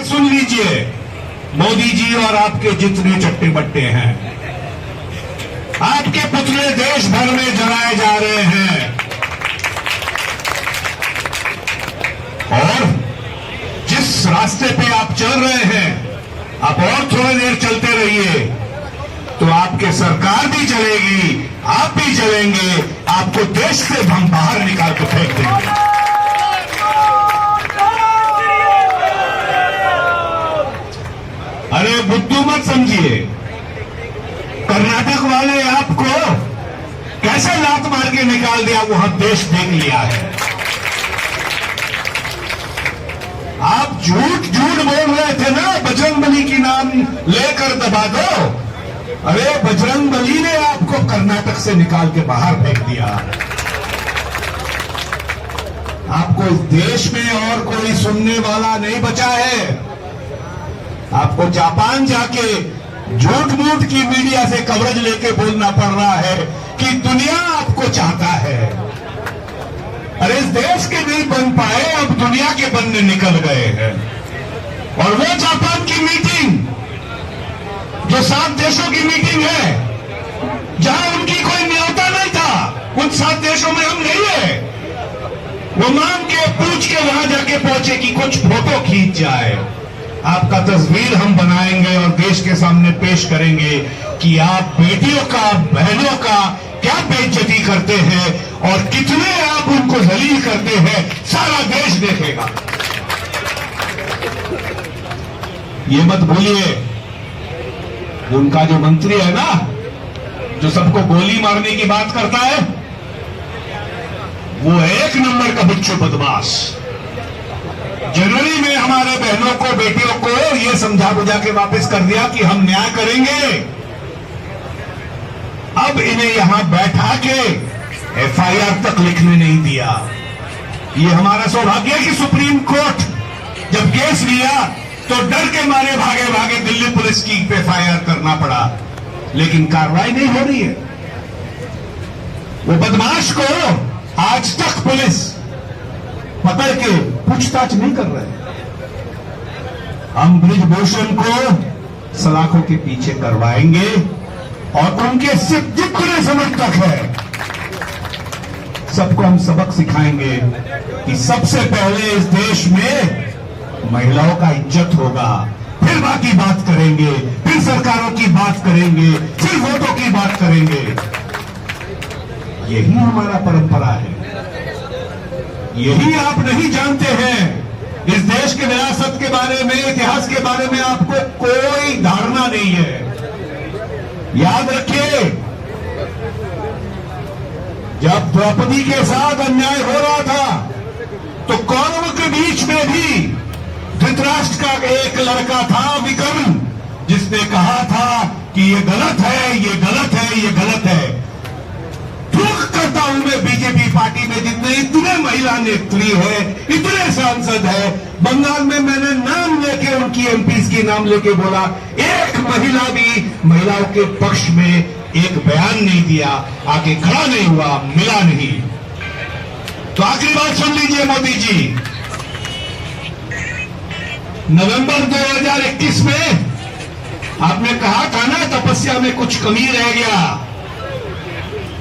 सुन लीजिए, मोदी जी और आपके जितने चट्टे बट्टे हैं, आपके पुतले देश भर में जलाए जा रहे हैं। और जिस रास्ते पे आप चल रहे हैं, आप और थोड़ी देर चलते रहिए तो आपके सरकार भी चलेगी, आप भी चलेंगे, आपको देश से हम बाहर निकाल के फेंक देंगे। अरे बुद्धू मत समझिए, कर्नाटक वाले आपको कैसे लात मार के निकाल दिया, वो हम देश देख लिया है। आप झूठ झूठ बोल रहे थे ना, बजरंगबली की नाम लेकर दबा दो। अरे बजरंगबली ने आपको कर्नाटक से निकाल के बाहर फेंक दिया। आपको इस देश में और कोई सुनने वाला नहीं बचा है। आपको जापान जाके झूठ मूठ की मीडिया से कवरेज लेके बोलना पड़ रहा है कि दुनिया आपको चाहता है। अरे इस देश के नहीं बन पाए, अब दुनिया के बनने निकल गए हैं। और वो जापान की मीटिंग जो 7 देशों की मीटिंग है, जहां उनकी कोई न्योता नहीं था, उन 7 देशों में हम नहीं है। वो मांग के पूछ के वहां जाके पहुंचे कि कुछ फोटो खींच जाए, आपका तस्वीर हम बनाएंगे और देश के सामने पेश करेंगे कि आप बेटियों का, बहनों का क्या बेइज्जती करते हैं और कितने आप उनको जलील करते हैं, सारा देश देखेगा। ये मत भूलिए, उनका जो मंत्री है ना, जो सबको गोली मारने की बात करता है, वो 1 नंबर का बिच्छू बदमाश। जनवरी में हमारे बहनों को, बेटियों को ये समझा बुझा के वापस कर दिया कि हम न्याय करेंगे। अब इन्हें यहां बैठा के एफआईआर तक लिखने नहीं दिया। ये हमारा सौभाग्य है कि सुप्रीम कोर्ट जब केस लिया तो डर के मारे भागे भागे दिल्ली पुलिस की एफआईआर करना पड़ा, लेकिन कार्रवाई नहीं हो रही है। वो बदमाश को आज तक पुलिस पकड़ के पूछताछ नहीं कर रहे। हम बृजभूषण को सलाखों के पीछे करवाएंगे और उनके सिर्फ जितने समझ तक है, सबको हम सबक सिखाएंगे कि सबसे पहले इस देश में महिलाओं का इज्जत होगा, फिर बाकी बात करेंगे, फिर सरकारों की बात करेंगे, फिर वोटों की बात करेंगे। यही हमारा परंपरा है। यही आप नहीं जानते हैं। इस देश के विरासत के बारे में, इतिहास के बारे में आपको कोई धारणा नहीं है। याद रखिए, जब द्रौपदी के साथ अन्याय हो रहा था तो कौरवों के बीच में भी धृतराष्ट्र का एक लड़का था विकर्ण, जिसने कहा था कि ये गलत है, ये गलत है, ये गलत है। दुख करता हूं मैं बीजेपी पार्टी में जितने इतने महिला नेत्री है, इतने सांसद है, बंगाल में मैंने नाम लेके उनकी एमपीज के नाम लेके बोला, एक महिला भी महिलाओं के पक्ष में एक बयान नहीं दिया, आके खड़ा नहीं हुआ, मिला नहीं। तो आखिरी बात सुन लीजिए मोदी जी, नवंबर 2021 में आपने कहा था ना तपस्या में कुछ कमी रह गया।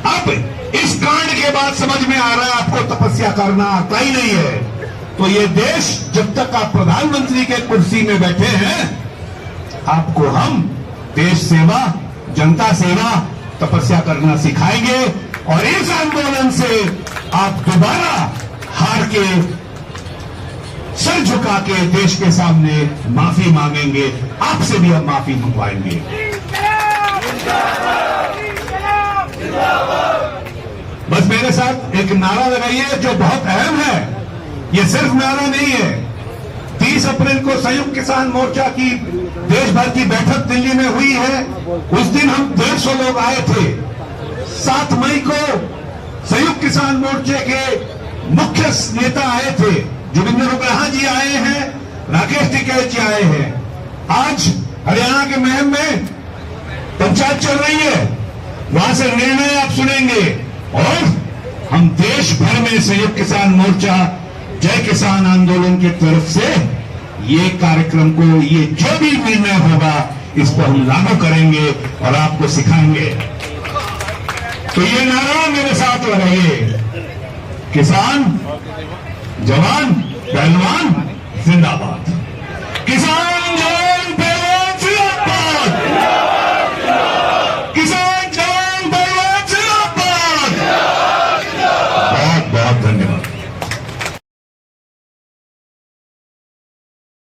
अब इस कांड के बाद समझ में आ रहा है आपको तपस्या करना आता ही नहीं है। तो ये देश, जब तक आप प्रधानमंत्री के कुर्सी में बैठे हैं, आपको हम देश सेवा, जनता सेवा, तपस्या करना सिखाएंगे और इस आंदोलन से आप दोबारा हार के, सर झुका के देश के सामने माफी मांगेंगे। आपसे भी हम माफी मंगवाएंगे। बस मेरे साथ एक नारा लगाइए जो बहुत अहम है। ये सिर्फ नारा नहीं है। 30 अप्रैल को संयुक्त किसान मोर्चा की देश भर की बैठक दिल्ली में हुई है। उस दिन हम 150 लोग आए थे। 7 मई को संयुक्त किसान मोर्चे के मुख्य नेता आए थे। जोगिंदर उग्रहा जी आए हैं, राकेश टिकैत जी आए हैं। आज हरियाणा के महम में पंचायत चल रही है, वहां से निर्णय आप सुनेंगे। और हम देश भर में संयुक्त किसान मोर्चा, जय किसान आंदोलन की तरफ से ये कार्यक्रम को, ये जो भी निर्णय होगा इसको हम लागू करेंगे और आपको सिखाएंगे। तो ये नारा मेरे साथ लगाइए, किसान जवान पहलवान जिंदाबाद। किसान जवान